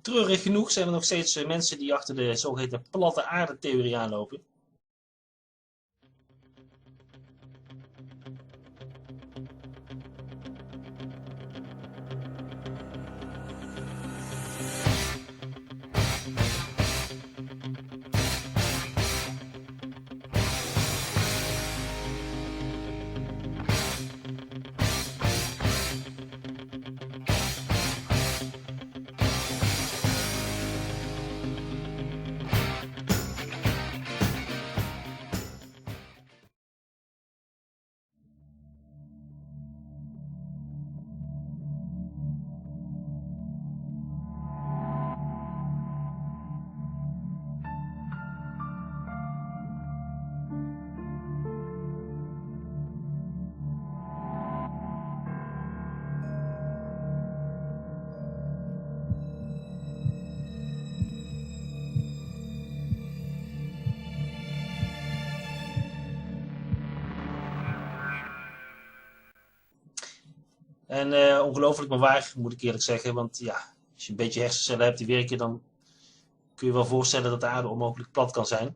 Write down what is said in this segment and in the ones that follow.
Treurig genoeg zijn er nog steeds mensen die achter de zogeheten platte aarde-theorie aanlopen. En ongelooflijk maar waar, moet ik eerlijk zeggen. Want ja, als je een beetje hersencellen hebt die werken, dan kun je wel voorstellen dat de aarde onmogelijk plat kan zijn.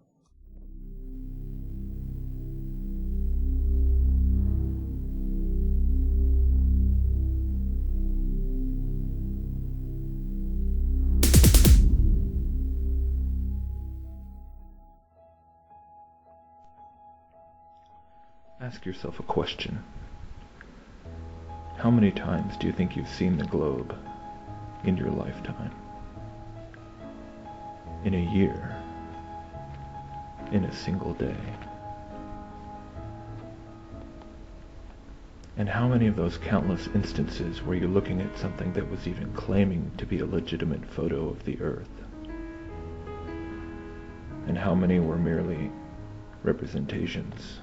Ask yourself a question. How many times do you think you've seen the globe in your lifetime? In a year? In a single day? And how many of those countless instances were you looking at something that was even claiming to be a legitimate photo of the Earth? And how many were merely representations,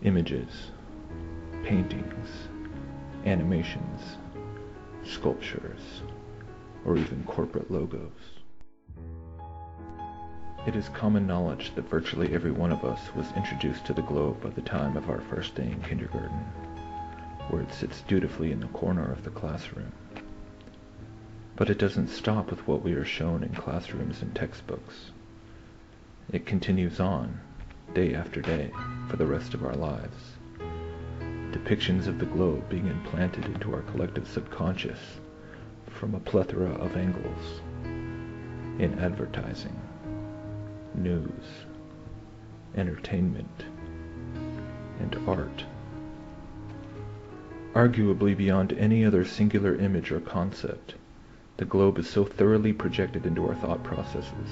images, paintings, animations, sculptures, or even corporate logos? It is common knowledge that virtually every one of us was introduced to the globe by the time of our first day in kindergarten, where it sits dutifully in the corner of the classroom. But it doesn't stop with what we are shown in classrooms and textbooks. It continues on, day after day, for the rest of our lives. Depictions of the globe being implanted into our collective subconscious from a plethora of angles, in advertising, news, entertainment, and art. Arguably beyond any other singular image or concept, the globe is so thoroughly projected into our thought processes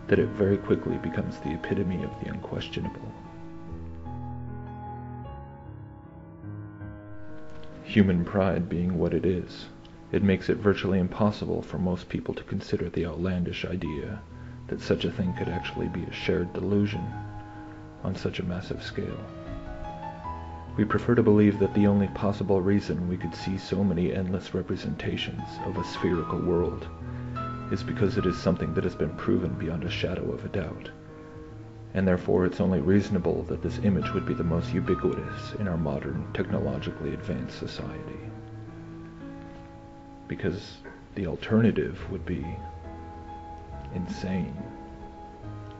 that it very quickly becomes the epitome of the unquestionable. Human pride being what it is, it makes it virtually impossible for most people to consider the outlandish idea that such a thing could actually be a shared delusion on such a massive scale. We prefer to believe that the only possible reason we could see so many endless representations of a spherical world is because it is something that has been proven beyond a shadow of a doubt, and therefore it's only reasonable that this image would be the most ubiquitous in our modern, technologically advanced society. Because the alternative would be insane,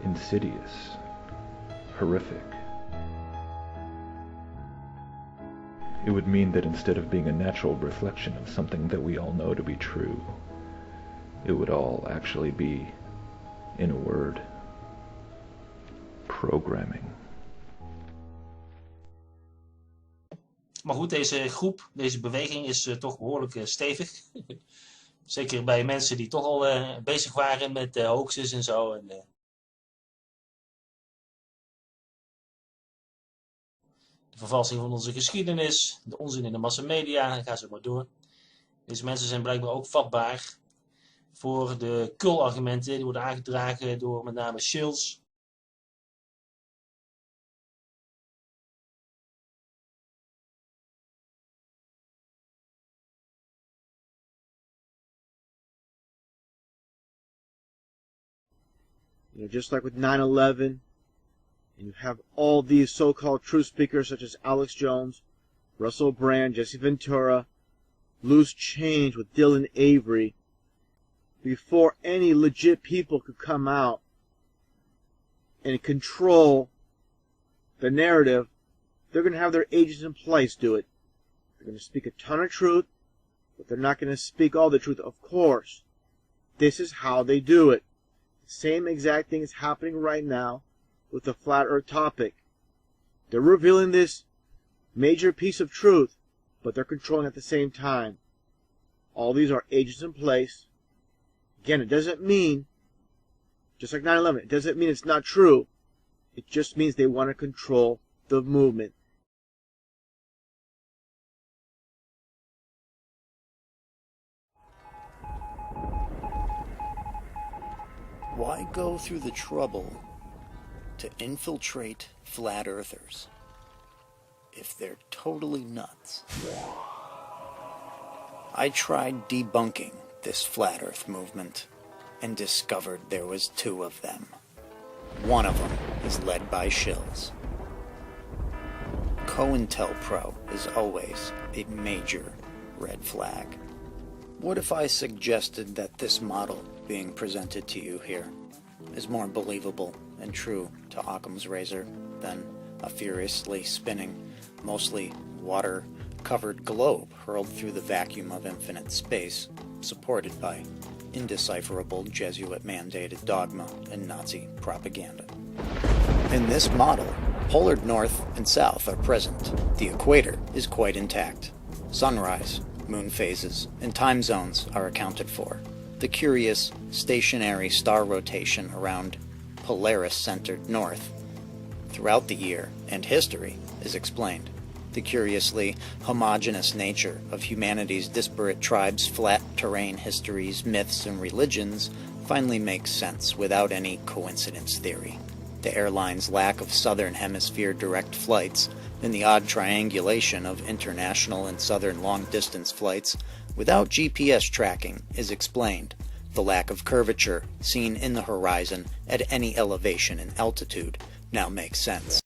insidious, horrific. It would mean that instead of being a natural reflection of something that we all know to be true, it would all actually be, in a word, programming. Maar goed, deze groep, deze beweging is toch behoorlijk stevig. Zeker bij mensen die toch al bezig waren met hoaxes en zo. En, de vervalsing van onze geschiedenis, de onzin in de massamedia, ga zo maar door. Deze mensen zijn blijkbaar ook vatbaar voor de kul-argumenten. Die worden aangedragen door met name Shields. You know, just like with 9/11, and you have all these so-called truth speakers such as Alex Jones, Russell Brand, Jesse Ventura, loose change with Dylan Avery. before any legit people could come out and control the narrative, they're going to have their agents in place do it. They're going to speak a ton of truth, but they're not going to speak all the truth, of course. This is how they do it. The same exact thing is happening right now with the flat earth topic. They're revealing this major piece of truth, but they're controlling at the same time. All these are agents in place. Again, it doesn't mean, just like 9/11, it doesn't mean it's not true. It just means they want to control the movement. Why go through the trouble to infiltrate flat earthers if they're totally nuts? I tried debunking this flat earth movement and discovered there was two of them. One of them is led by shills. COINTELPRO is always a major red flag. What if I suggested that this model being presented to you here is more believable and true to Occam's razor than a furiously spinning, mostly water-covered globe hurled through the vacuum of infinite space, supported by indecipherable Jesuit-mandated dogma and Nazi propaganda? In this model, polar north and south are present. The equator is quite intact. Sunrise, moon phases, and time zones are accounted for. The curious, stationary star rotation around Polaris-centered north throughout the year and history is explained. The curiously homogeneous nature of humanity's disparate tribes, flat terrain histories, myths, and religions finally makes sense without any coincidence theory. The airline's lack of southern hemisphere direct flights and the odd triangulation of international and southern long-distance flights without GPS tracking is explained. The lack of curvature seen in the horizon at any elevation and altitude now makes sense.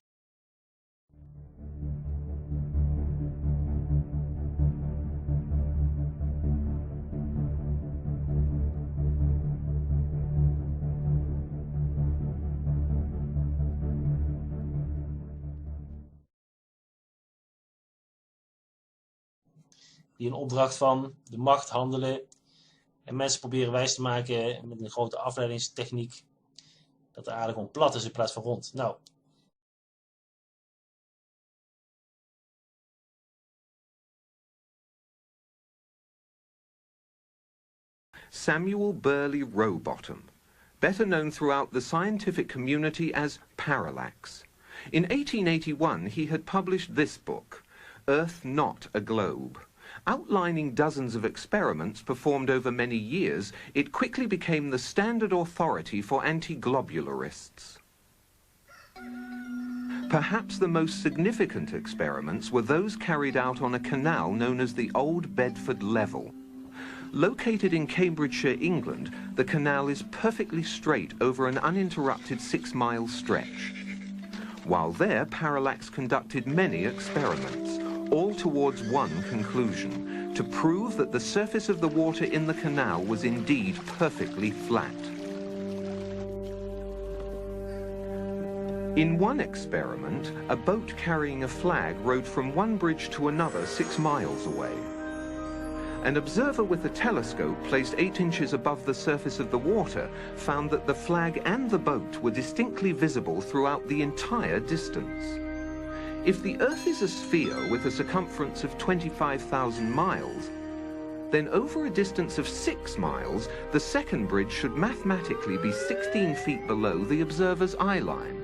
Die een opdracht van de macht handelen en mensen proberen wijs te maken met een grote afleidingstechniek dat de aarde gewoon plat is in plaats van rond. Nou, Samuel Burley Rowbottom, better known throughout the scientific community as Parallax. In 1881 he had published this book, Earth Not a Globe. Outlining dozens of experiments performed over many years, it quickly became the standard authority for anti-globularists. Perhaps the most significant experiments were those carried out on a canal known as the Old Bedford Level. Located in Cambridgeshire, England, the canal is perfectly straight over an uninterrupted 6-mile stretch. While there, Parallax conducted many experiments, all towards one conclusion, to prove that the surface of the water in the canal was indeed perfectly flat. In one experiment, a boat carrying a flag rowed from one bridge to another 6 miles away. An observer with a telescope placed 8 inches above the surface of the water found that the flag and the boat were distinctly visible throughout the entire distance. If the Earth is a sphere with a circumference of 25,000 miles, then over a distance of 6 miles, the second bridge should mathematically be 16 feet below the observer's eye line.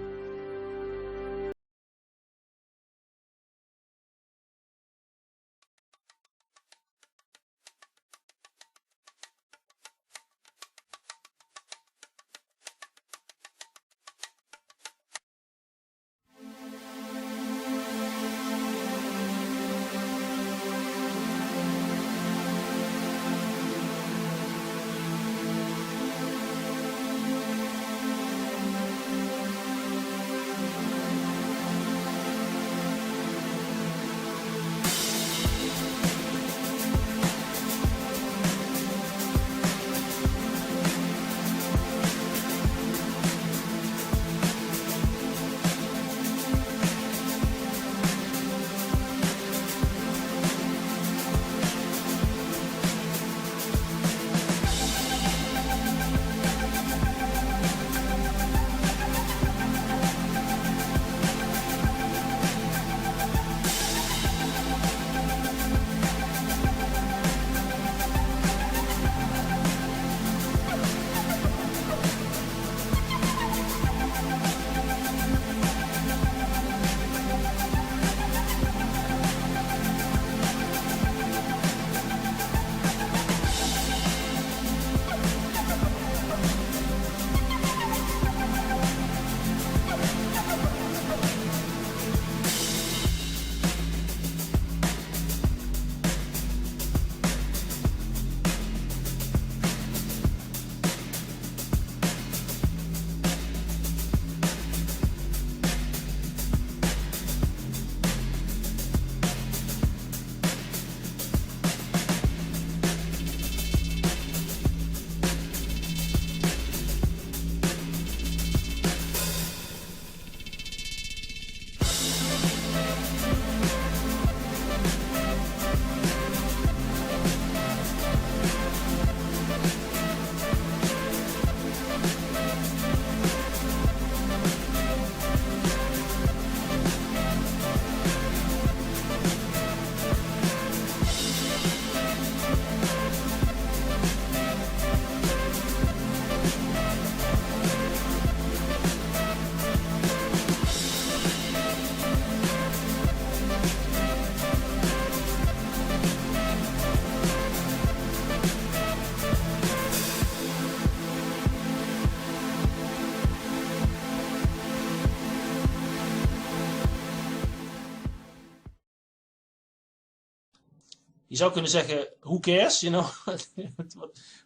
Je zou kunnen zeggen, who cares, you know?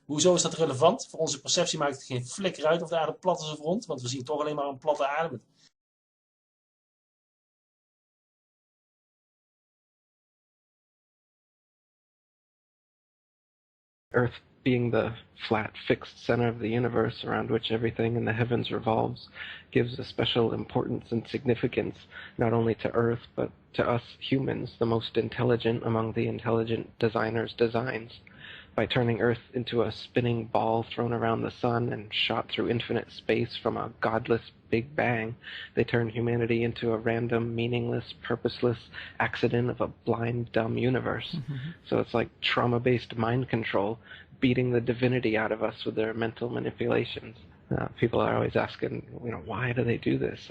Hoezo is dat relevant? Voor onze perceptie maakt het geen flikker uit of de aarde plat is of rond, want we zien toch alleen maar een platte aarde. Earth being the flat, fixed center of the universe around which everything in the heavens revolves gives a special importance and significance not only to Earth, but to us humans, the most intelligent among the intelligent designers' designs. By turning Earth into a spinning ball thrown around the sun and shot through infinite space from a godless Big Bang, they turn humanity into a random, meaningless, purposeless accident of a blind, dumb universe. So it's like trauma-based mind control, beating the divinity out of us with their mental manipulations. People are always asking, why do they do this?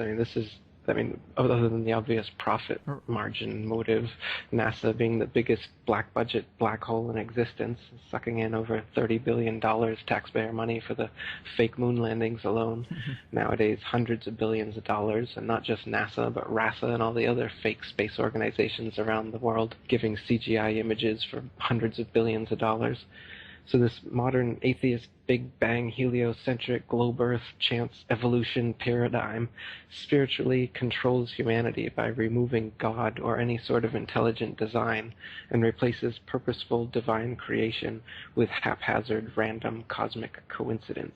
Other than the obvious profit margin motive, NASA being the biggest black budget black hole in existence, sucking in over $30 billion taxpayer money for the fake moon landings alone. Nowadays, hundreds of billions of dollars, and not just NASA, but RASA and all the other fake space organizations around the world, giving CGI images for hundreds of billions of dollars. So this modern atheist Big Bang heliocentric globe Earth chance evolution paradigm spiritually controls humanity by removing God or any sort of intelligent design and replaces purposeful divine creation with haphazard random cosmic coincidence.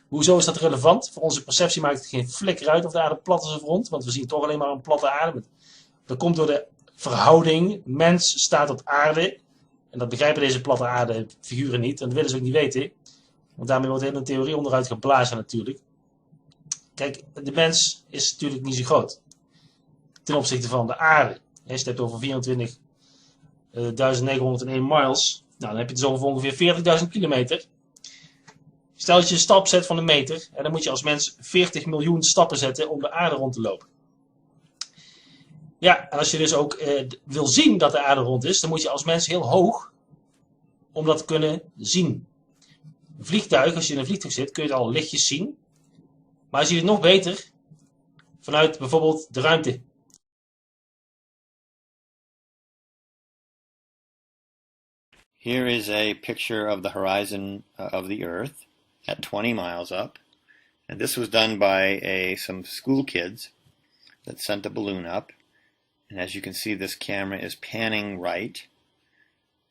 Hoezo is dat relevant? Voor onze perceptie maakt het geen flikker uit of de aarde plat is of rond, want we zien toch alleen maar een platte aarde. Dat komt door de verhouding, mens staat op aarde, en dat begrijpen deze platte aarde figuren niet, en dat willen ze ook niet weten, want daarmee wordt de hele theorie onderuit geblazen natuurlijk. Kijk, de mens is natuurlijk niet zo groot, ten opzichte van de aarde. Als je het hebt over 24.901 miles, nou, dan heb je het zo ongeveer 40.000 kilometer. Stel dat je een stap zet van een meter, en dan moet je als mens 40 miljoen stappen zetten om de aarde rond te lopen. Ja, en als je dus ook wil zien dat de aarde rond is, dan moet je als mens heel hoog om dat te kunnen zien. Een vliegtuig, als je in een vliegtuig zit, kun je al lichtjes zien. Maar je ziet het nog beter vanuit bijvoorbeeld de ruimte. Here is a picture of the horizon of the Earth at 20 miles up. And this was done by some school kids that sent a balloon up. And as you can see, this camera is panning right,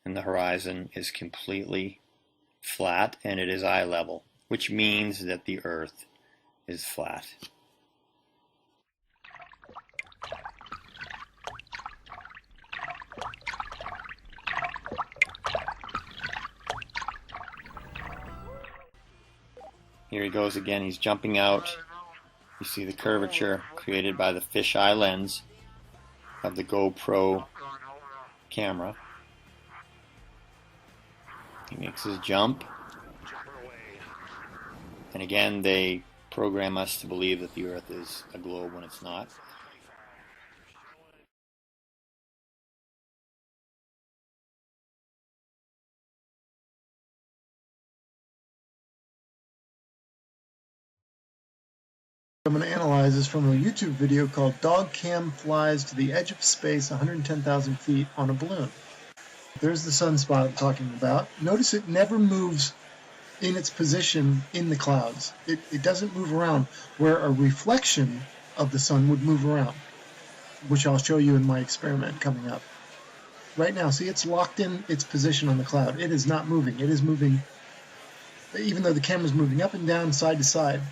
and the horizon is completely flat, and it is eye level, which means that the Earth is flat. Here he goes again, he's jumping out. You see the curvature created by the fisheye lens of the GoPro camera. He makes his jump. And again, they program us to believe that the Earth is a globe when it's not. I'm going to analyze this from a YouTube video called Dog Cam Flies to the Edge of Space 110,000 feet on a balloon. There's the sunspot I'm talking about. Notice it never moves in its position in the clouds. It doesn't move around where a reflection of the sun would move around, which I'll show you in my experiment coming up. Right now, see, it's locked in its position on the cloud. It is not moving. It is moving, even though the camera's moving up and down, side to side.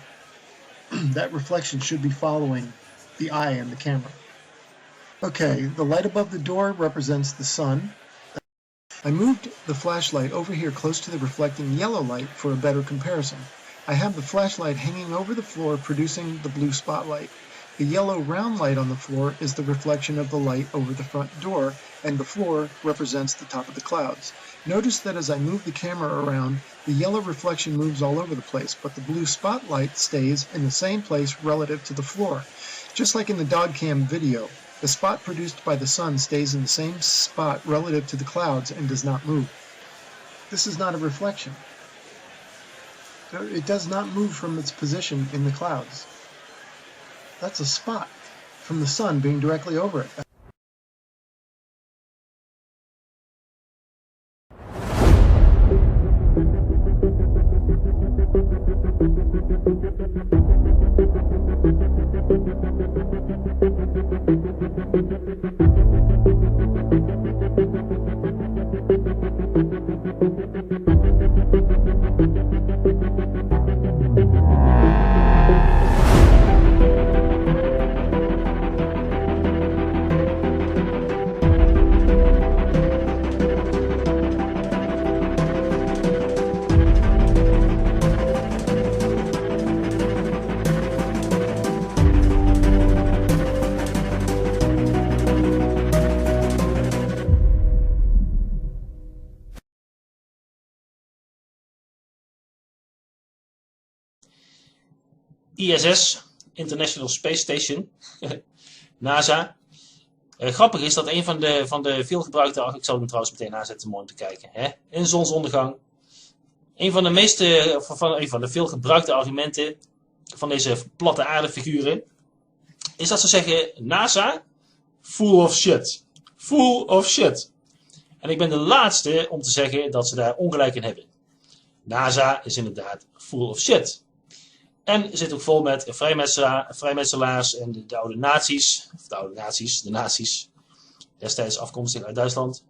That reflection should be following the eye and the camera. Okay, the light above the door represents the sun. I moved the flashlight over here close to the reflecting yellow light for a better comparison. I have the flashlight hanging over the floor producing the blue spotlight. The yellow round light on the floor is the reflection of the light over the front door, and the floor represents the top of the clouds. Notice that as I move the camera around, the yellow reflection moves all over the place, but the blue spotlight stays in the same place relative to the floor. Just like in the dog cam video, the spot produced by the sun stays in the same spot relative to the clouds and does not move. This is not a reflection. It does not move from its position in the clouds. That's a spot from the sun being directly over it. ISS, International Space Station, NASA. Grappig is dat een van de veelgebruikte, ik zal hem trouwens meteen aanzetten mooi om te kijken, hè? In zonsondergang. Een van de veelgebruikte argumenten van deze platte aardefiguren is dat ze zeggen, NASA, full of shit. Full of shit. En ik ben de laatste om te zeggen dat ze daar ongelijk in hebben. NASA is inderdaad full of shit. En zit ook vol met vrijmetselaars en de oude nazi's. Of de nazi's. Destijds afkomstig uit Duitsland.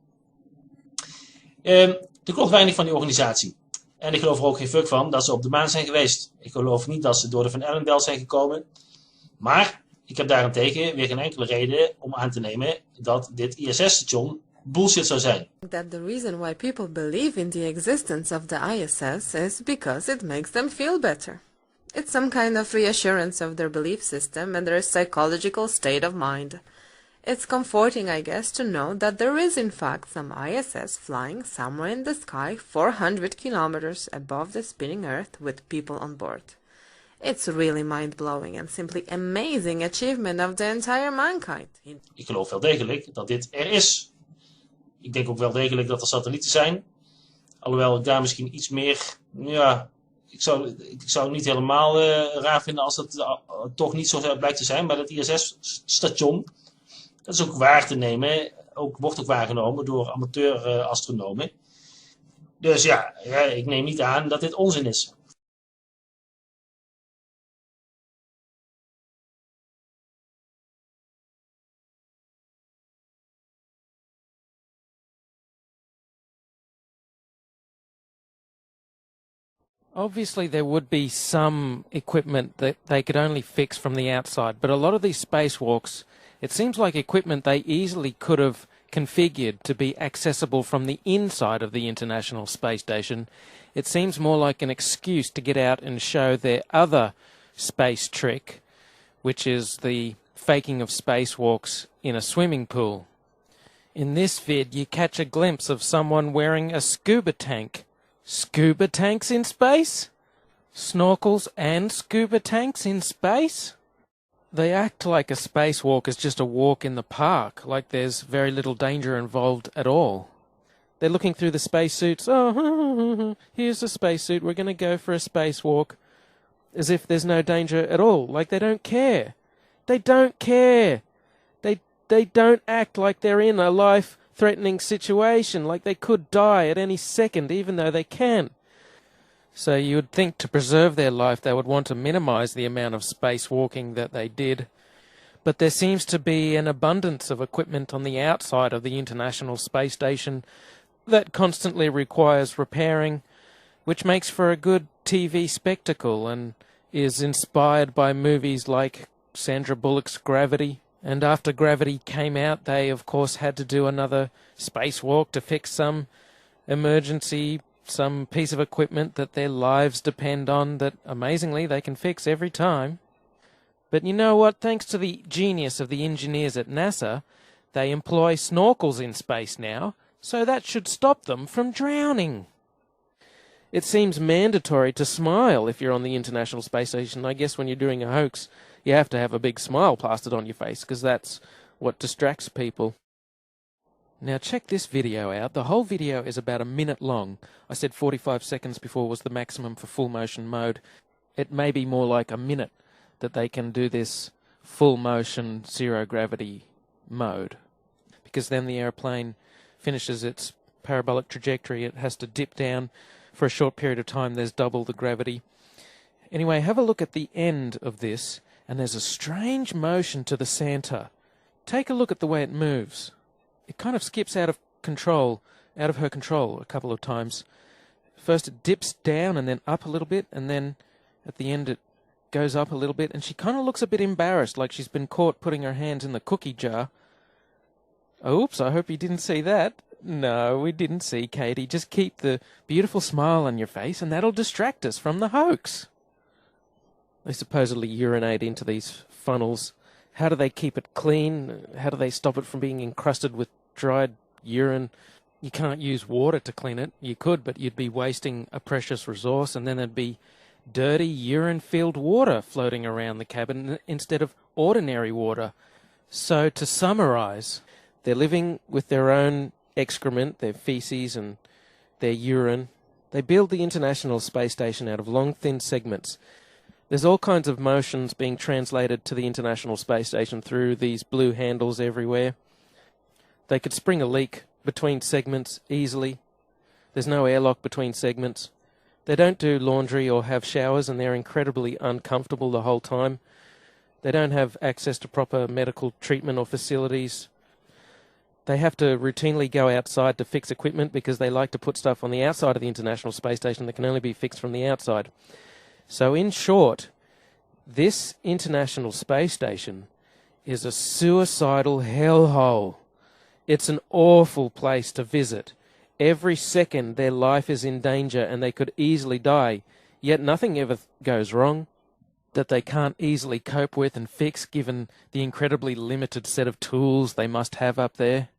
Er klopt weinig van die organisatie. En ik geloof er ook geen fuck van dat ze op de maan zijn geweest. Ik geloof niet dat ze door de Van Allen-belt zijn gekomen. Maar ik heb daarentegen weer geen enkele reden om aan te nemen dat dit ISS-station bullshit zou zijn. That the reason why people believe in the existence of the ISS is because it makes them feel better. It's some kind of reassurance of their belief system and their psychological state of mind. It's comforting, I guess, to know that there is in fact some ISS flying somewhere in the sky 400 kilometers above the spinning Earth with people on board. It's really mind-blowing and simply amazing achievement of the entire mankind. Ik geloof wel degelijk dat dit er is. Ik denk ook wel degelijk dat er satellieten zijn. Alhoewel ik daar misschien iets meer... Ja, ik zou het niet helemaal raar vinden als dat toch niet zo blijkt te zijn. Maar dat ISS-station, dat is ook waar te nemen. Wordt ook waargenomen door amateur-astronomen. Dus ja, ik neem niet aan dat dit onzin is. Obviously there would be some equipment that they could only fix from the outside, but a lot of these spacewalks, it seems like equipment they easily could have configured to be accessible from the inside of the International Space Station. It seems more like an excuse to get out and show their other space trick, which is the faking of spacewalks in a swimming pool. In this vid you catch a glimpse of someone wearing a scuba tank. Scuba tanks in space? Snorkels and scuba tanks in space? They act like a spacewalk is just a walk in the park, like there's very little danger involved at all. They're looking through the spacesuits. Oh, here's a spacesuit, we're going to go for a spacewalk. As if there's no danger at all, like they don't care. They don't care. They don't act like they're in a life-threatening situation, like they could die at any second, even though they can. So you would think to preserve their life they would want to minimize the amount of spacewalking that they did. But there seems to be an abundance of equipment on the outside of the International Space Station that constantly requires repairing, which makes for a good TV spectacle and is inspired by movies like Sandra Bullock's Gravity. And after Gravity came out, they of course had to do another spacewalk to fix some emergency some piece of equipment that their lives depend on that, amazingly, they can fix every time. But you know what? Thanks to the genius of the engineers at NASA, they employ snorkels in space now, so that should stop them from drowning. It seems mandatory to smile if you're on the International Space Station. I guess when you're doing a hoax, you have to have a big smile plastered on your face, because that's what distracts people. Now check this video out. The whole video is about a minute long. I said 45 seconds before was the maximum for full motion mode. It may be more like a minute that they can do this full motion zero gravity mode, because then the airplane finishes its parabolic trajectory. It has to dip down for a short period of time. There's double the gravity. Anyway, have a look at the end of this, and there's a strange motion to the center. Take a look at the way it moves. It kind of skips out of her control a couple of times. First it dips down and then up a little bit, and then at the end it goes up a little bit, and she kind of looks a bit embarrassed, like she's been caught putting her hands in the cookie jar. Oops, I hope you didn't see that. No, we didn't see, Katie. Just keep the beautiful smile on your face, and that'll distract us from the hoax. They supposedly urinate into these funnels. How do they keep it clean? How do they stop it from being encrusted with dried urine? You can't use water to clean it. You could, but you'd be wasting a precious resource, and then there'd be dirty urine-filled water floating around the cabin instead of ordinary water. So, to summarize, they're living with their own excrement, their feces and their urine. They build the International Space Station out of long, thin segments. There's all kinds of motions being translated to the International Space Station through these blue handles everywhere. They could spring a leak between segments easily. There's no airlock between segments. They don't do laundry or have showers, and they're incredibly uncomfortable the whole time. They don't have access to proper medical treatment or facilities. They have to routinely go outside to fix equipment because they like to put stuff on the outside of the International Space Station that can only be fixed from the outside. So in short, this International Space Station is a suicidal hellhole. It's an awful place to visit. Every second their life is in danger and they could easily die, yet nothing ever goes wrong that they can't easily cope with and fix given the incredibly limited set of tools they must have up there.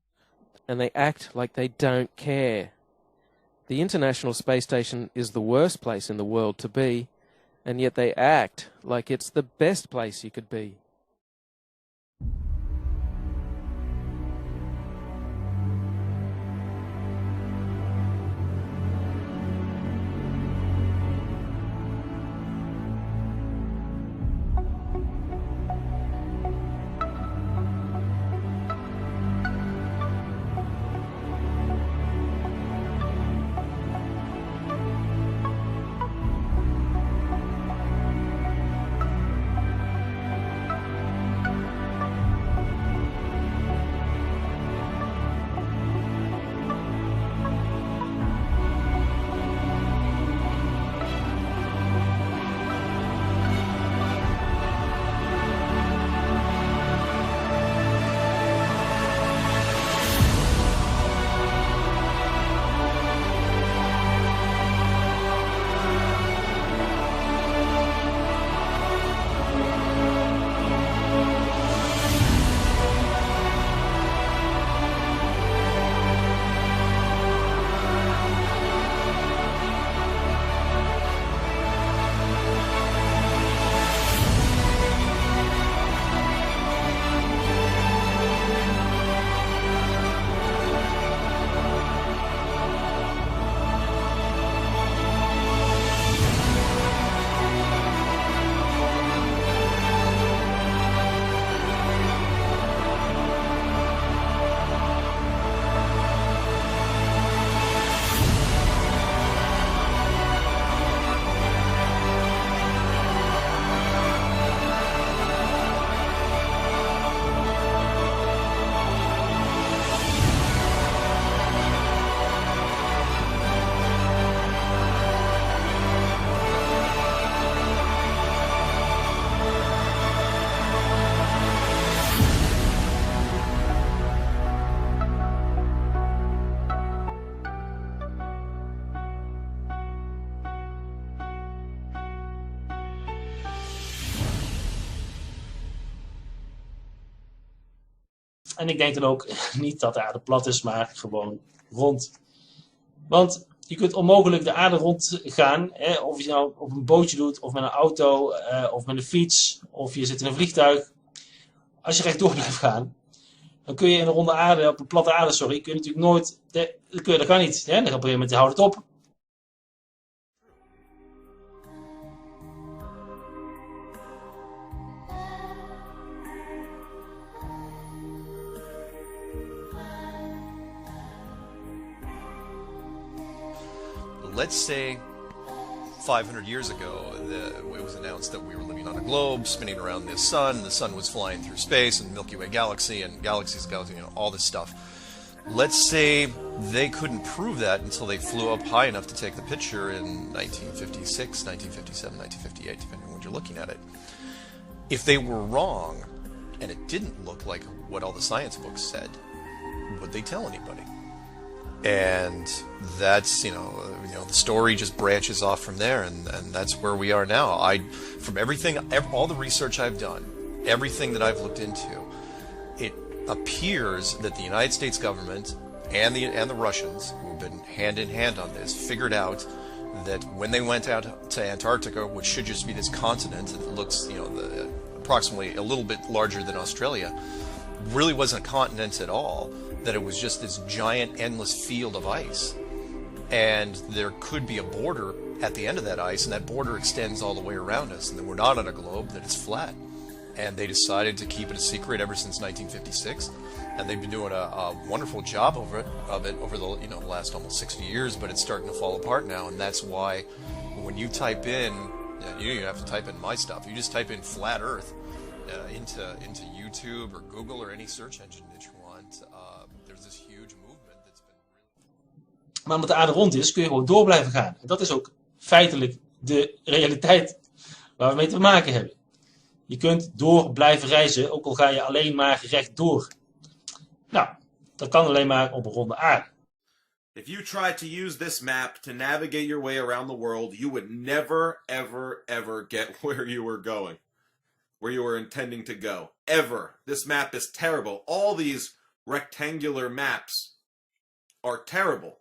And they act like they don't care. The International Space Station is the worst place in the world to be, and yet they act like it's the best place you could be. En ik denk dan ook niet dat de aarde plat is, maar gewoon rond. Want je kunt onmogelijk de aarde rondgaan, hè, of je nou op een bootje doet, of met een auto, of met een fiets, of je zit in een vliegtuig. Als je rechtdoor blijft gaan, dan kun je in een ronde aarde, op een platte aarde, sorry, kun je natuurlijk nooit, dat kan niet. Hè? Dan op een gegeven moment houdt het op. Let's say 500 years ago, it was announced that we were living on a globe spinning around the sun was flying through space, and the Milky Way galaxy, and galaxies, all this stuff. Let's say they couldn't prove that until they flew up high enough to take the picture in 1956, 1957, 1958, depending on when you're looking at it. If they were wrong, and it didn't look like what all the science books said, would they tell anybody? And that's, the story just branches off from there, and that's where we are now. From all the research I've done, everything that I've looked into, it appears that the United States government and the Russians, who have been hand in hand on this, figured out that when they went out to Antarctica, which should just be this continent that looks, approximately a little bit larger than Australia, really wasn't a continent at all, that it was just this giant endless field of ice, and there could be a border at the end of that ice, and that border extends all the way around us, and that we're not on a globe, that it's flat. And they decided to keep it a secret ever since 1956, and they've been doing a wonderful job of it over the last almost 60 years, but it's starting to fall apart now. And that's why when you type in, you don't even have to type in my stuff, you just type in flat earth into YouTube or Google or any search engine that you want. There's this huge movement that's been really... Maar omdat de aarde rond is, kun je gewoon door blijven gaan. En dat is ook feitelijk de realiteit waar we mee te maken hebben. Je kunt door blijven reizen, ook al ga je alleen maar rechtdoor. Nou, dat kan alleen maar op een ronde aarde. If you tried to use this map to navigate your way around the world, you would never, ever, ever get where you were going. Where you were intending to go. Ever. This map is terrible. All these rectangular maps are terrible.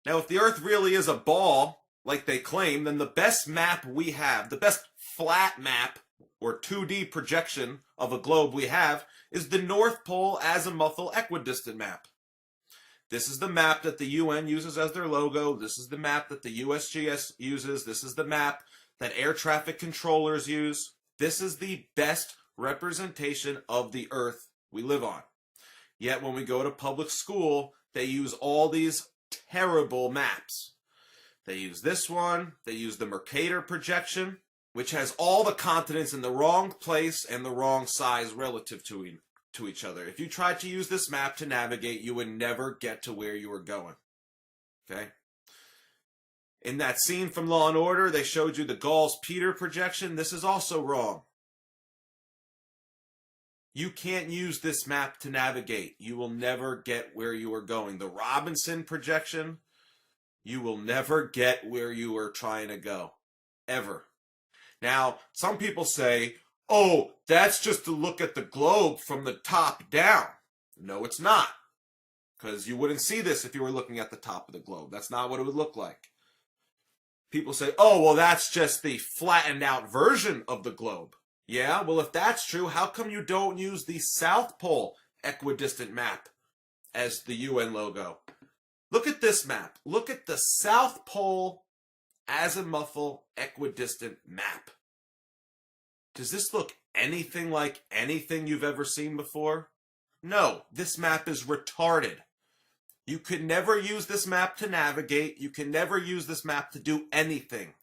Now, if the Earth really is a ball, like they claim, then the best map we have, the best flat map, or 2D projection of a globe we have, is the North Pole azimuthal equidistant map. This is the map that the UN uses as their logo. This is the map that the USGS uses. This is the map that air traffic controllers use. This is the best representation of the Earth we live on. Yet when we go to public school, they use all these terrible maps. They use this one. They use the Mercator projection, which has all the continents in the wrong place and the wrong size relative to each other. If you tried to use this map to navigate, you would never get to where you were going. Okay? In that scene from Law and Order, they showed you the Gauls-Peter projection. This is also wrong. You can't use this map to navigate. You will never get where you are going. The Robinson projection, you will never get where you are trying to go. Ever. Now, some people say, oh, that's just to look at the globe from the top down. No, it's not. Because you wouldn't see this if you were looking at the top of the globe. That's not what it would look like. People say, oh, well, that's just the flattened out version of the globe. Yeah, well, if that's true, how come you don't use the South Pole equidistant map as the UN logo? Look at this map. Look at the South Pole azimuthal equidistant map. Does this look anything like anything you've ever seen before? No, this map is retarded. You could never use this map to navigate. You can never use this map to do anything.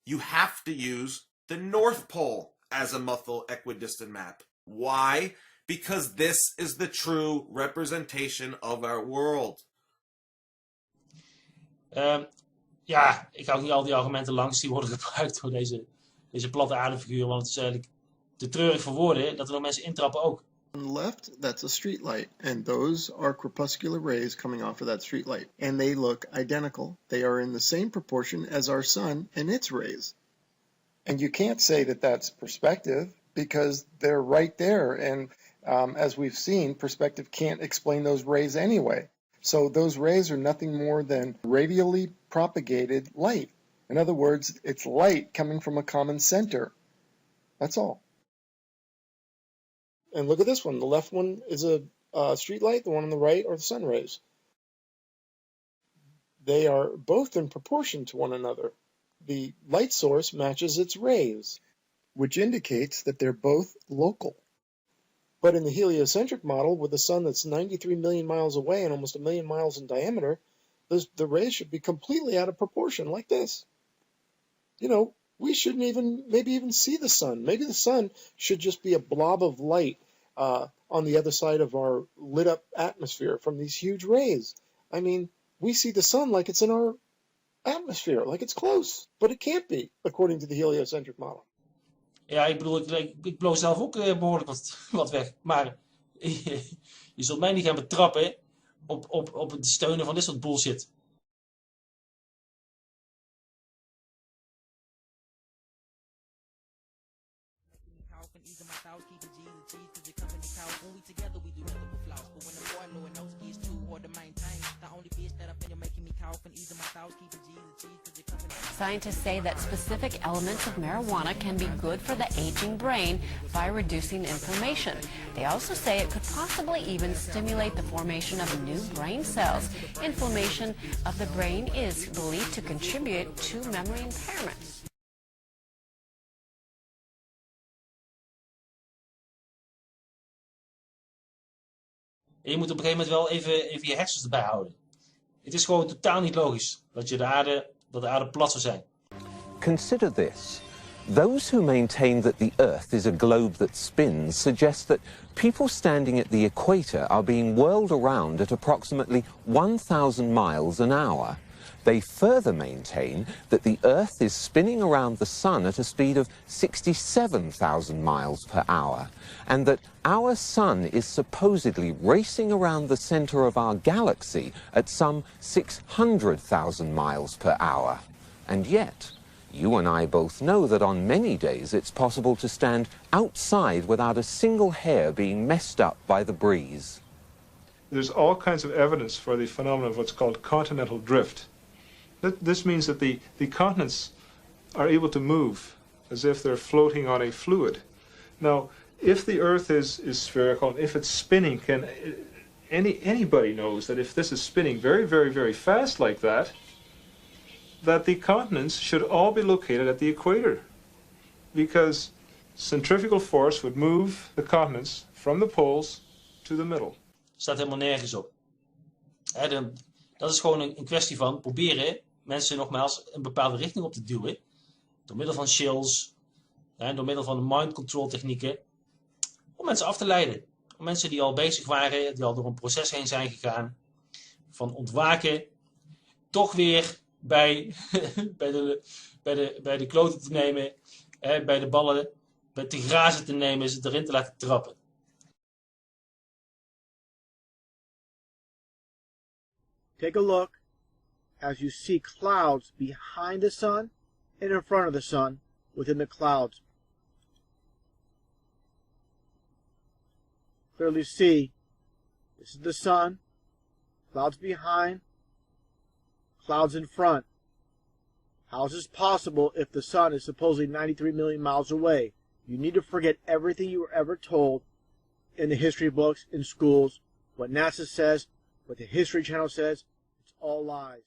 You have to use the North Pole azimuthal equidistant map. Why? Because this is the true representation of our world. Ja, ik ga ook niet al die argumenten langs die worden gebruikt door deze platte aardefiguur, want het is eigenlijk te treurig voor woorden dat er nog mensen intrappen ook. On the left, that's a streetlight, and those are crepuscular rays coming off of that streetlight, and they look identical. They are in the same proportion as our sun and its rays. And you can't say that that's perspective because they're right there, and As we've seen, perspective can't explain those rays anyway. So those rays are nothing more than radially propagated light. In other words, it's light coming from a common center. That's all. And look at this one. The left one is a street light. The one on the right are the sun rays. They are both in proportion to one another. The light source matches its rays, which indicates that they're both local. But in the heliocentric model, with a sun that's 93 million miles away and almost 1 million miles in diameter, the rays should be completely out of proportion, like this. You know, we shouldn't even see the sun. Maybe the sun should just be a blob of light on the other side of our lit up atmosphere from these huge rays. I mean, we see the sun like it's in our atmosphere, like it's close, but it can't be, according to the heliocentric model. Ja, ik bedoel, ik bloos zelf ook behoorlijk wat weg. Maar je zult mij niet gaan betrappen op het steunen van dit soort bullshit. Scientists say that specific elements of marijuana can be good for the aging brain by reducing inflammation. They also say it could possibly even stimulate the formation of new brain cells. Inflammation of the brain is believed to contribute to memory impairment. En je moet op een gegeven moment wel even je hersens erbij houden. Het is gewoon totaal niet logisch dat de aarde plat zou zijn. Consider this. Those who maintain that the Earth is a globe that spins suggest that people standing at the equator are being whirled around at approximately 1,000 miles an hour. They further maintain that the Earth is spinning around the Sun at a speed of 67,000 miles per hour, and that our Sun is supposedly racing around the center of our galaxy at some 600,000 miles per hour. And yet, you and I both know that on many days it's possible to stand outside without a single hair being messed up by the breeze. There's all kinds of evidence for the phenomenon of what's called continental drift. This means that the continents are able to move as if they're floating on a fluid. Now, if the Earth is spherical, and if it's spinning, anybody knows that if this is spinning very, very, very fast like that the continents should all be located at the equator, because centrifugal force would move the continents from the poles to the middle. Staat helemaal nergens op. Dat is gewoon een kwestie van proberen mensen nogmaals een bepaalde richting op te duwen. Door middel van chills, door middel van mind control technieken. Om mensen af te leiden. Om mensen die al bezig waren, die al door een proces heen zijn gegaan. Van ontwaken, toch weer bij de kloten te nemen. Bij de ballen te grazen te nemen, ze erin te laten trappen. Take a look as you see clouds behind the sun and in front of the sun within the clouds. Clearly see, this is the sun, clouds behind, clouds in front. How is this possible if the sun is supposedly 93 million miles away? You need to forget everything you were ever told in the history books, in schools, what NASA says, what the History Channel says. It's all lies.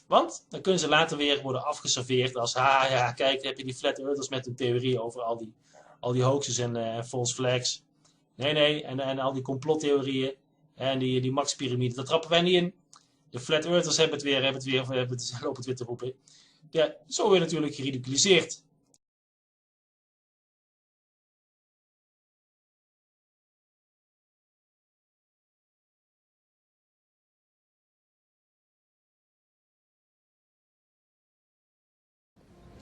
Want dan kunnen ze later weer worden afgeserveerd als, ja, kijk, heb je die flat earthers met hun theorie over al die al die hoaxes en false flags. Nee, en al die complottheorieën en die Max-pyramide, daar trappen wij niet in. De flat earthers lopen het weer te roepen. Ja, zo word je natuurlijk geridiculiseerd.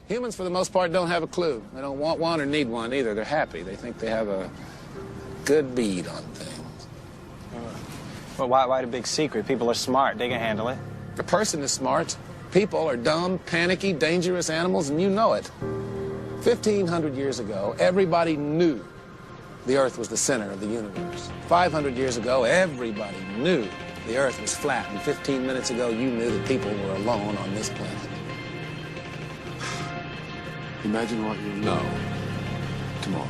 Humans, for the most part, don't have a clue. They don't want one or need one either. They're happy. They think they have a good bead on things. Well, why the big secret? People are smart. They can handle it. The person is smart. People are dumb, panicky, dangerous animals, and you know it. 1,500 years ago, everybody knew the Earth was the center of the universe. 500 years ago, everybody knew the Earth was flat. And 15 minutes ago, you knew that people were alone on this planet. Imagine what you'll know tomorrow.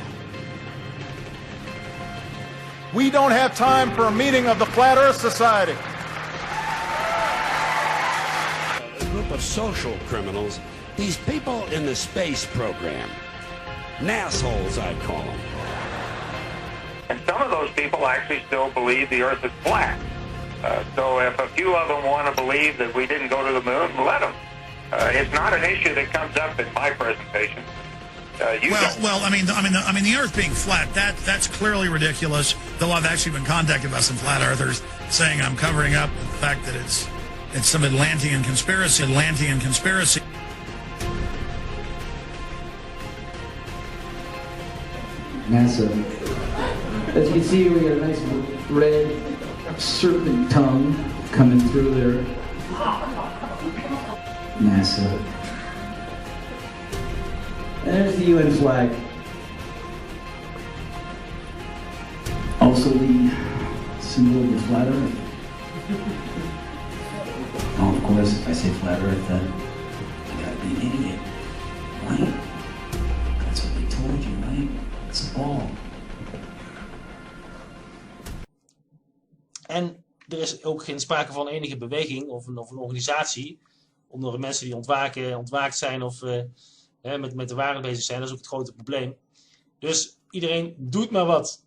We don't have time for a meeting of the Flat Earth Society. A group of social criminals, these people in the space program. Nassholes, I call them. And some of those people actually still believe the Earth is flat. So if a few of them want to believe that we didn't go to the moon, let them. It's not an issue that comes up in my presentation. The Earth being flat, that's clearly ridiculous. Though I've actually been contacted by some flat earthers saying I'm covering up the fact that it's some Atlantean conspiracy. NASA. As you can see, we got a nice red serpent tongue coming through there. NASA. And there's the UN flag. Also the symbol of the flat earth. Oh, of course, if I say flat earth, then I gotta be an idiot. Right? That's what they told you, right? It's a ball. En er is ook geen sprake van enige beweging of een organisatie onder de mensen die ontwaakt zijn of met de waarheid bezig zijn. Dat is ook het grote probleem. Dus iedereen doet maar wat.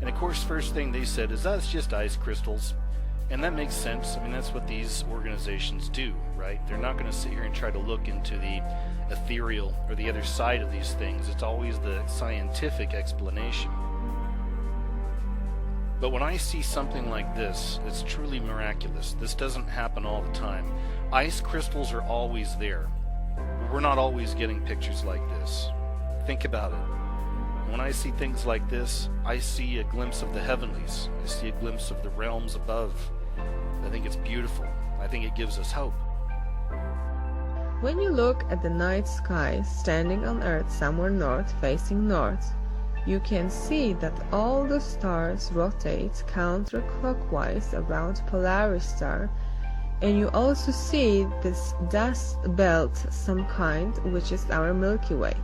And of course, first thing they said is that's just ice crystals. And that makes sense. I mean, that's what these organizations do, right? They're not going to sit here and try to look into the ethereal or the other side of these things. It's always the scientific explanation. But when I see something like this, it's truly miraculous. This doesn't happen all the time. Ice crystals are always there. We're not always getting pictures like this. Think about it. When I see things like this, I see a glimpse of the heavenlies. I see a glimpse of the realms above. I think it's beautiful. I think it gives us hope. When you look at the night sky standing on Earth somewhere north, facing north, you can see that all the stars rotate counterclockwise around Polaris star, and you also see this dust belt, some kind, which is our Milky Way.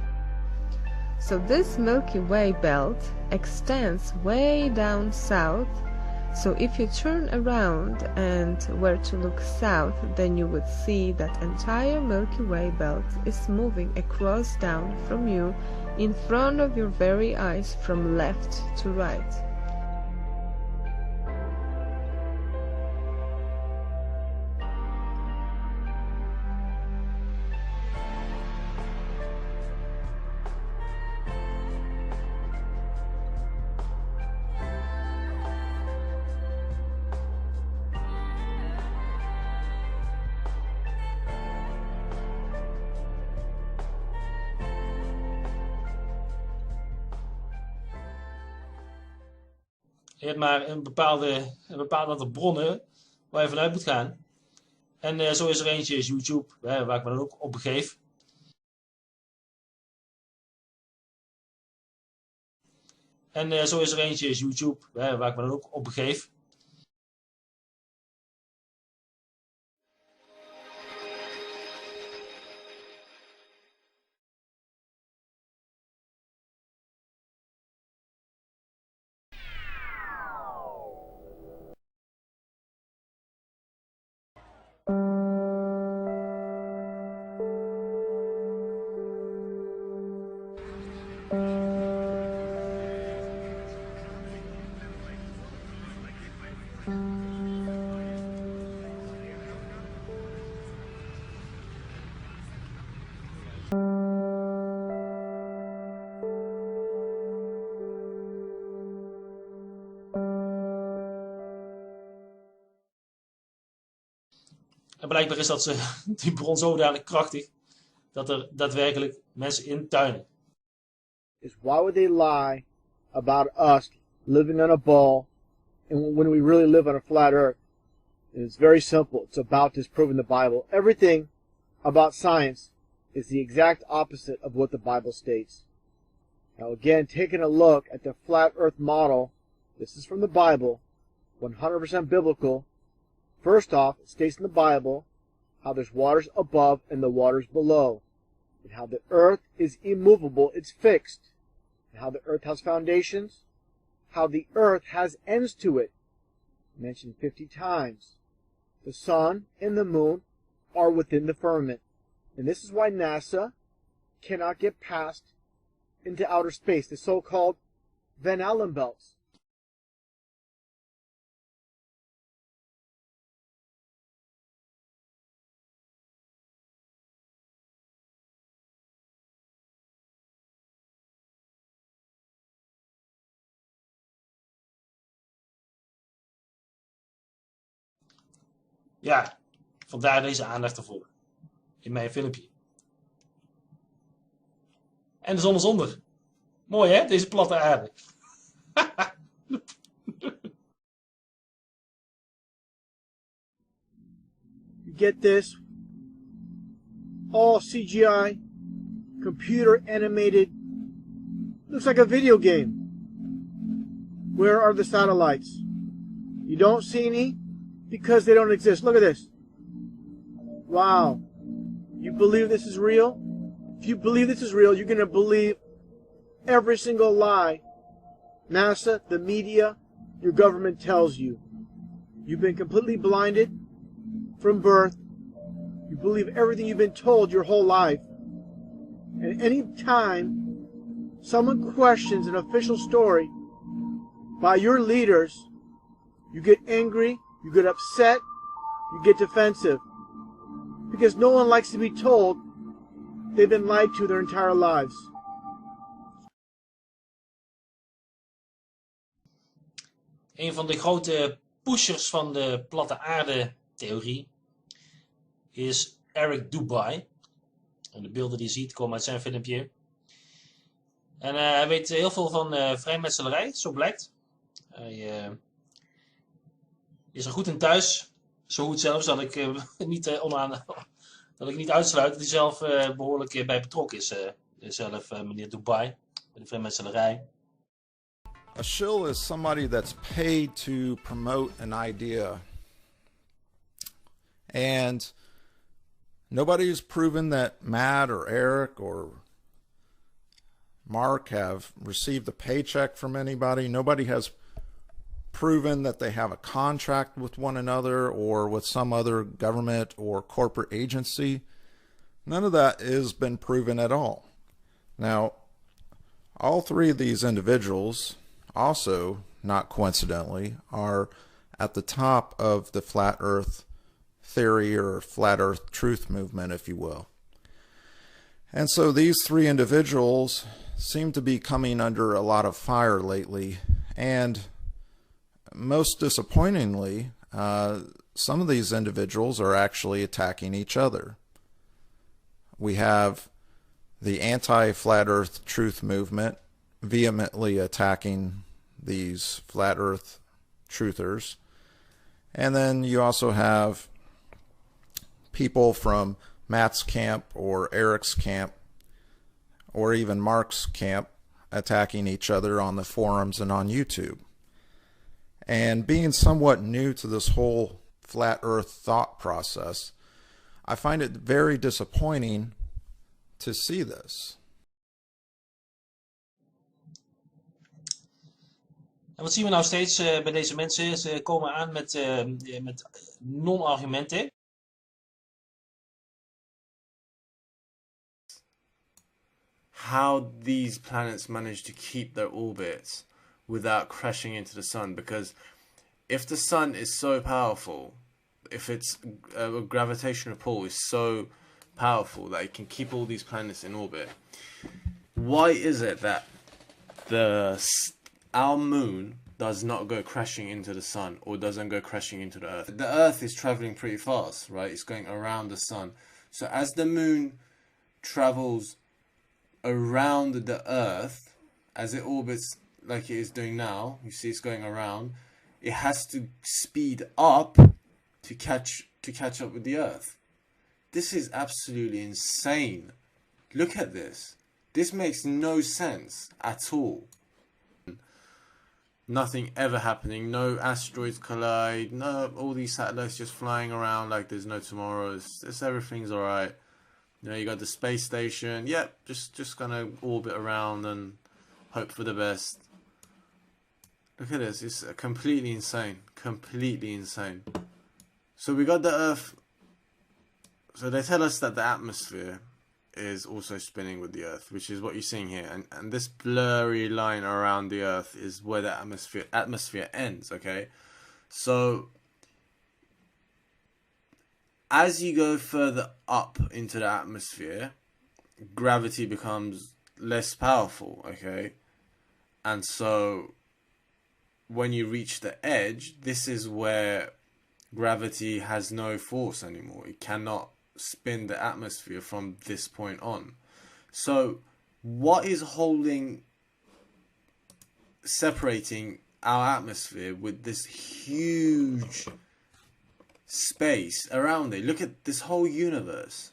So this Milky Way belt extends way down south, so if you turn around and were to look south, then you would see that entire Milky Way belt is moving across down from you in front of your very eyes from left to right. Je hebt maar een bepaald aantal bronnen waar je vanuit moet gaan. En zo is er eentje, is YouTube, waar ik me dan ook op begeef. En zo is er eentje, is YouTube, waar ik me dan ook op begeef. En blijkbaar is die bron zodanig krachtig dat er daadwerkelijk mensen in tuinen. Is why would they lie about us living on a ball and when we really live on a flat earth? And it's very simple. It's about disproving the Bible. Everything about science is the exact opposite of what the Bible states. Now again, taking a look at the flat earth model, this is from the Bible, 100% biblical. First off, it states in the Bible how there's waters above and the waters below, and how the earth is immovable, it's fixed, and how the earth has foundations, how the earth has ends to it, mentioned 50 times. The sun and the moon are within the firmament, and this is why NASA cannot get past into outer space, the so-called Van Allen belts. Ja, vandaar deze aandacht ervoor. In mijn filmpje. En de zon is onder. Mooi hè, deze platte aarde. You get this? All CGI, computer animated. Looks like a video game. Where are the satellites? You don't see any? Because they don't exist. Look at this. Wow. You believe this is real? If you believe this is real, you're going to believe every single lie NASA, the media, your government tells you. You've been completely blinded from birth. You believe everything you've been told your whole life. And any time someone questions an official story by your leaders, you get angry, you get upset, you get defensive. Because no one likes to be told they've been lied to their entire lives. Een van de grote pushers van de platte aarde theorie is Eric Dubai. En de beelden die je ziet komen uit zijn filmpje. En hij weet heel veel van vrijmetselarij, zo blijkt. Hij is er goed in thuis. Zo goed zelfs dat ik niet uitsluit dat hij zelf behoorlijk bij betrokken is. Zelf meneer Dubai, bij de vrijmetselarij. A shill is somebody that's paid to promote an idea. And nobody has proven that Matt or Eric or Mark have received a paycheck from anybody. Nobody has proven that they have a contract with one another or with some other government or corporate agency. None of that has been proven at all. Now, all three of these individuals also, not coincidentally, are at the top of the flat earth theory or flat earth truth movement, if you will. And so these three individuals seem to be coming under a lot of fire lately, and most disappointingly, some of these individuals are actually attacking each other. We have the anti-flat earth truth movement vehemently attacking these flat earth truthers. And then you also have people from Matt's camp or Eric's camp or even Mark's camp attacking each other on the forums and on YouTube. And being somewhat new to this whole flat earth thought process, I find it very disappointing to see this. En wat zien we nou steeds bij deze mensen? Ze komen aan met non-argumenten. How these planets manage to keep their orbits without crashing into the sun, because if the sun is so powerful, if its gravitational pull is so powerful that it can keep all these planets in orbit, why is it that our moon does not go crashing into the sun, or doesn't go crashing into the earth? The earth is traveling pretty fast, right? It's going around the sun. So as the moon travels around the earth, as it orbits like it is doing now, you see it's going around, it has to speed up to catch up with the earth. This is absolutely insane. Look at this. This makes no sense at all. Nothing ever happening, no asteroids collide, no, all these satellites just flying around like there's no tomorrow. It's everything's alright. You know, you got the space station, yep, just gonna orbit around and hope for the best. Look at this, it's completely insane, completely insane. So we got the Earth, so they tell us that the atmosphere is also spinning with the Earth, which is what you're seeing here, and this blurry line around the Earth is where the atmosphere ends, okay? So as you go further up into the atmosphere, gravity becomes less powerful, okay? And so when you reach the edge, this is where gravity has no force anymore. It cannot spin the atmosphere from this point on. So what is separating our atmosphere with this huge space around it? Look at this whole universe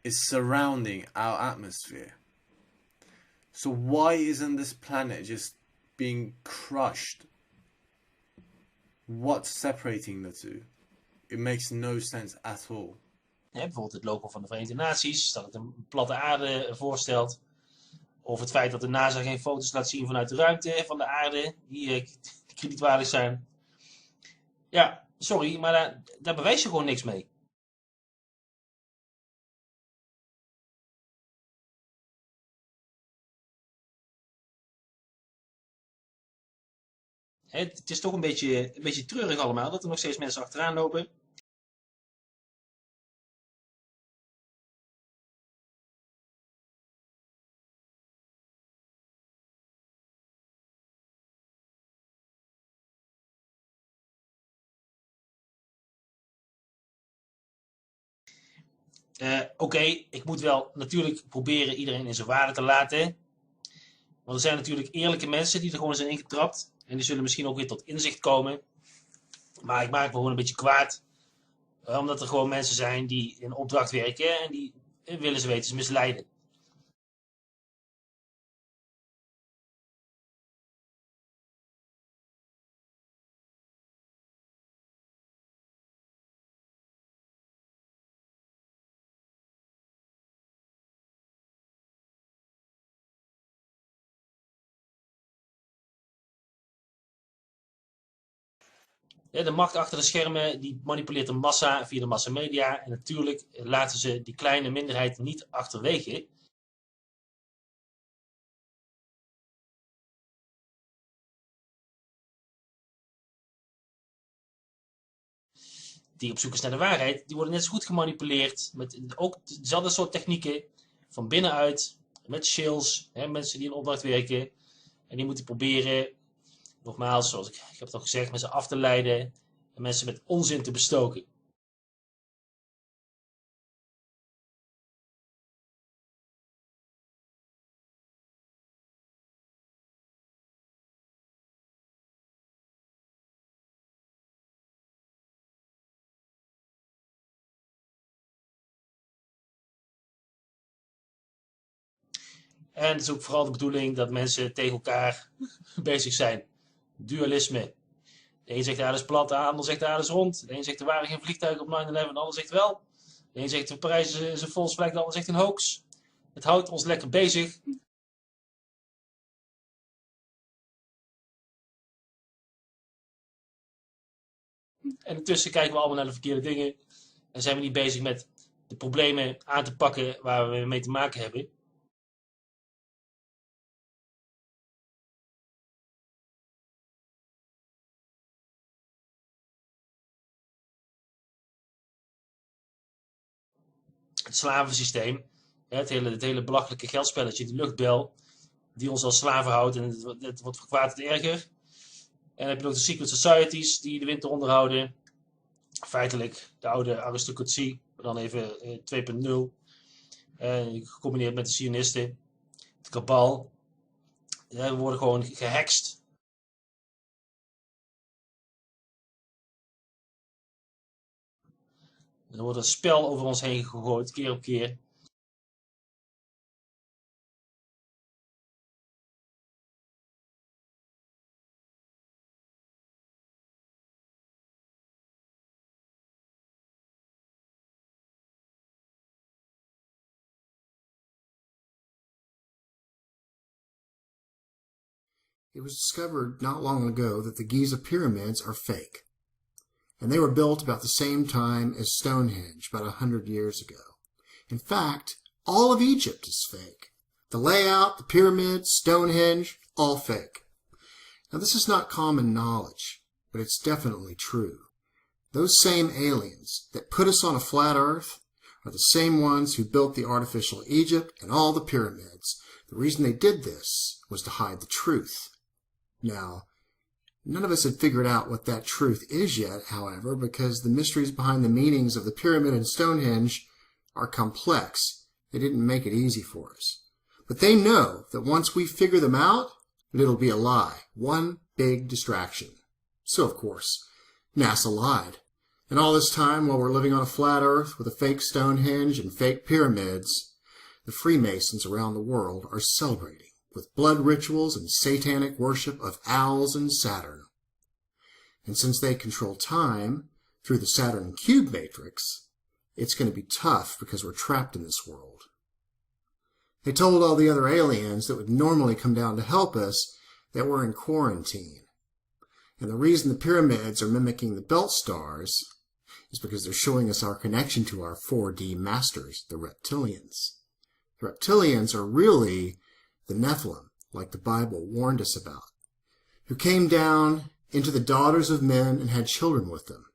is surrounding our atmosphere. So why isn't this planet just being crushed? What's separating the two? It makes no sense at all. Ja, bijvoorbeeld het logo van de Verenigde Naties, dat het een platte aarde voorstelt. Of het feit dat de NASA geen foto's laat zien vanuit de ruimte van de aarde, die kredietwaardig zijn. Ja, sorry, maar daar bewijs je gewoon niks mee. Het is toch een beetje treurig allemaal, dat er nog steeds mensen achteraan lopen. Oké, ik moet wel natuurlijk proberen iedereen in zijn waarde te laten. Want er zijn natuurlijk eerlijke mensen die er gewoon zijn ingetrapt. En die zullen misschien ook weer tot inzicht komen. Maar ik maak me gewoon een beetje kwaad. Omdat er gewoon mensen zijn die in opdracht werken. En die willen ze weten misleiden. De macht achter de schermen die manipuleert de massa via de massamedia. En natuurlijk laten ze die kleine minderheid niet achterwege. Die op zoek is naar de waarheid, die worden net zo goed gemanipuleerd. Met ook dezelfde soort technieken van binnenuit. Met shills, mensen die in opdracht werken. En die moeten proberen, nogmaals, zoals ik heb het al gezegd, mensen af te leiden. En mensen met onzin te bestoken. En het is ook vooral de bedoeling dat mensen tegen elkaar bezig zijn. Dualisme. De een zegt de aarde is plat, de ander zegt de aarde is rond. De een zegt er waren geen vliegtuigen op 9/11, de ander zegt wel. De een zegt Parijs is een volksvlek, de ander zegt een hoax. Het houdt ons lekker bezig. En intussen kijken we allemaal naar de verkeerde dingen. En zijn we niet bezig met de problemen aan te pakken waar we mee te maken hebben. Het slavensysteem, het hele belachelijke geldspelletje, die luchtbel, die ons als slaven houdt en het wordt van kwaad tot erger. En dan heb je nog de secret societies die de winter onderhouden. Feitelijk de oude aristocratie, maar dan even 2.0. Gecombineerd met de Zionisten, het kabal. We worden gewoon gehext. Er wordt een spel over ons heen gegooid, keer op keer. It was discovered not long ago that the Giza pyramids are fake. And they were built about the same time as Stonehenge, about 100 years ago. In fact, all of Egypt is fake. The layout, the pyramids, Stonehenge, all fake. Now this is not common knowledge, but it's definitely true. Those same aliens that put us on a flat earth are the same ones who built the artificial Egypt and all the pyramids. The reason they did this was to hide the truth. Now, none of us had figured out what that truth is yet, however, because the mysteries behind the meanings of the pyramid and Stonehenge are complex. They didn't make it easy for us. But they know that once we figure them out, it'll be a lie, one big distraction. So, of course, NASA lied. And all this time, while we're living on a flat earth with a fake Stonehenge and fake pyramids, the Freemasons around the world are celebrating with blood rituals and satanic worship of owls and Saturn. And since they control time through the Saturn cube matrix, it's going to be tough because we're trapped in this world. They told all the other aliens that would normally come down to help us that we're in quarantine. And the reason the pyramids are mimicking the belt stars is because they're showing us our connection to our 4D masters, the reptilians. The reptilians are really the Nephilim, like the Bible warned us about, who came down into the daughters of men and had children with them.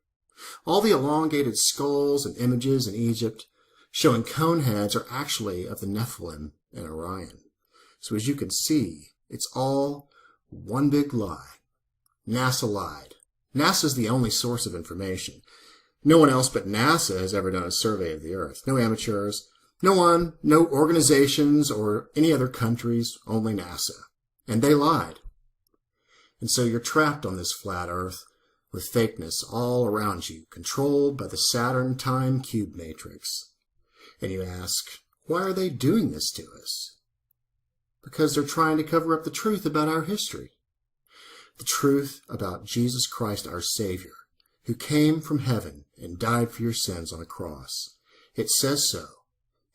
All the elongated skulls and images in Egypt showing cone heads are actually of the Nephilim and Orion. So as you can see, it's all one big lie. NASA lied. NASA's the only source of information. No one else but NASA has ever done a survey of the Earth. No amateurs. No one, no organizations or any other countries, only NASA. And they lied. And so you're trapped on this flat Earth with fakeness all around you, controlled by the Saturn time cube matrix. And you ask, why are they doing this to us? Because they're trying to cover up the truth about our history. The truth about Jesus Christ, our Savior, who came from heaven and died for your sins on a cross. It says so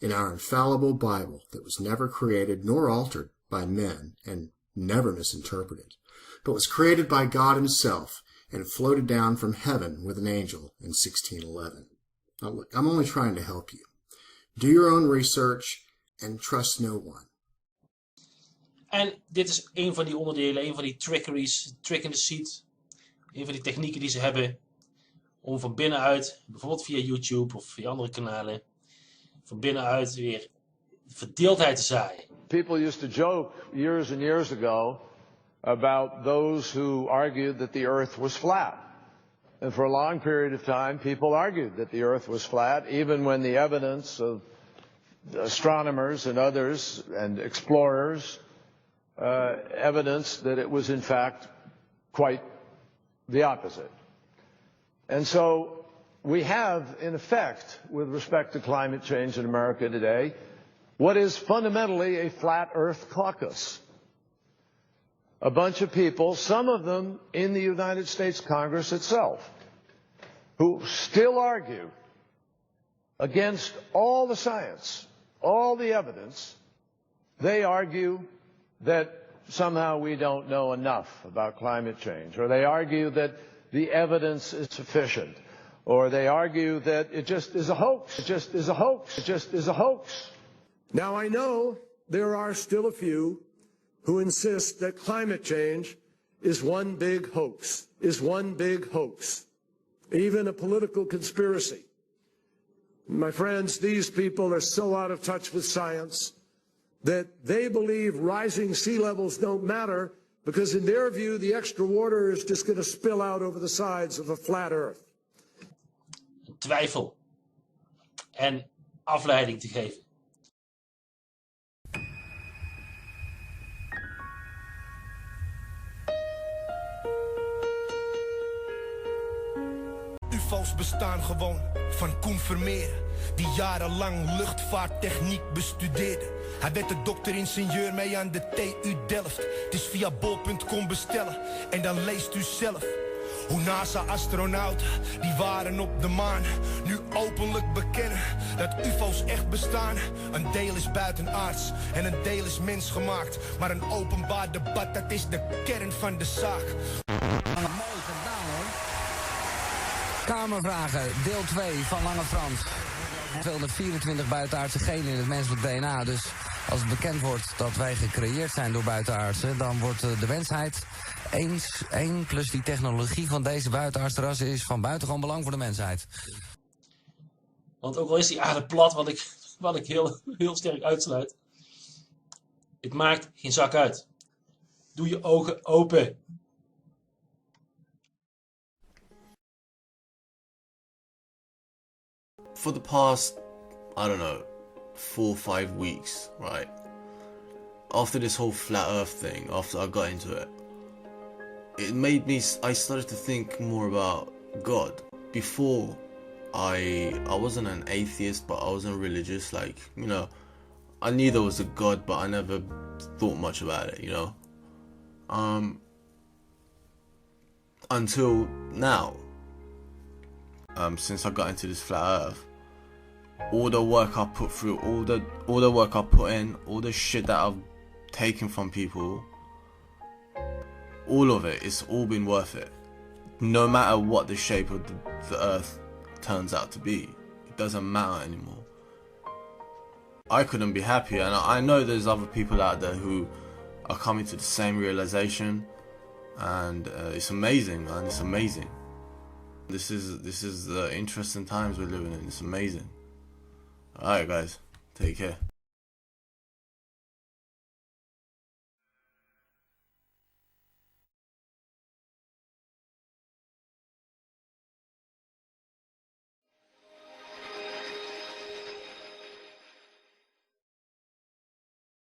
in our infallible Bible that was never created nor altered by men and never misinterpreted, but was created by God himself and floated down from heaven with an angel in 1611. Now look, I'm only trying to help you. Do your own research and trust no one. En dit is een van die onderdelen, een van die trickeries, trick in the seat. Een van die technieken die ze hebben om van binnenuit, bijvoorbeeld via YouTube of via andere kanalen, van binnenuit weer verdeeldheid te zaaien. People used to joke years and years ago about those who argued that the earth was flat. And for a long period of time, people argued that the earth was flat, even when the evidence of astronomers and others and explorers evidenced that it was in fact quite the opposite. And so we have, in effect, with respect to climate change in America today, what is fundamentally a flat earth caucus. A bunch of people, some of them in the United States Congress itself, who still argue against all the science, all the evidence. They argue that somehow we don't know enough about climate change, or they argue that the evidence is sufficient, or they argue that it just is a hoax, it just is a hoax, it just is a hoax. Now, I know there are still a few who insist that climate change is one big hoax, even a political conspiracy. My friends, these people are so out of touch with science that they believe rising sea levels don't matter because in their view, the extra water is just going to spill out over the sides of a flat earth. Twijfel en afleiding te geven. UFO's bestaan gewoon van Koen Vermeer, die jarenlang luchtvaarttechniek bestudeerde. Hij werd de dokter-ingenieur mee aan de TU Delft. Het is via bol.com bestellen en dan leest u zelf hoe NASA-astronauten die waren op de maan nu openlijk bekennen dat UFO's echt bestaan. Een deel is buitenaards en een deel is mensgemaakt. Maar een openbaar debat, dat is de kern van de zaak. Mooi gedaan hoor. Kamervragen, deel 2 van Lange Frans. 224 buitenaardse genen in het menselijk DNA. Dus als het bekend wordt dat wij gecreëerd zijn door buitenaardsen, dan wordt de mensheid eens 1 plus die technologie van deze buitenaardse rassen is van buitengewoon belang voor de mensheid. Want ook al is die aarde plat, wat ik heel sterk uitsluit, het maakt geen zak uit. Doe je ogen open. For the past, I don't know, 4 or 5 weeks, right? After this whole flat earth thing, after I got into it, I started to think more about God. Before, I wasn't an atheist, but I wasn't religious, like, you know, I knew there was a God, but I never thought much about it, you know? Until now. Since I got into this flat earth, all the work I put through, all the work I put in, all the shit that I've taken from people, all of it, it's all been worth it. No matter what the shape of the earth turns out to be, it doesn't matter anymore. I couldn't be happier, and I know there's other people out there who are coming to the same realization, and it's amazing, man. It's amazing. This is the interesting times we're living in. It's amazing. Alright guys, take care.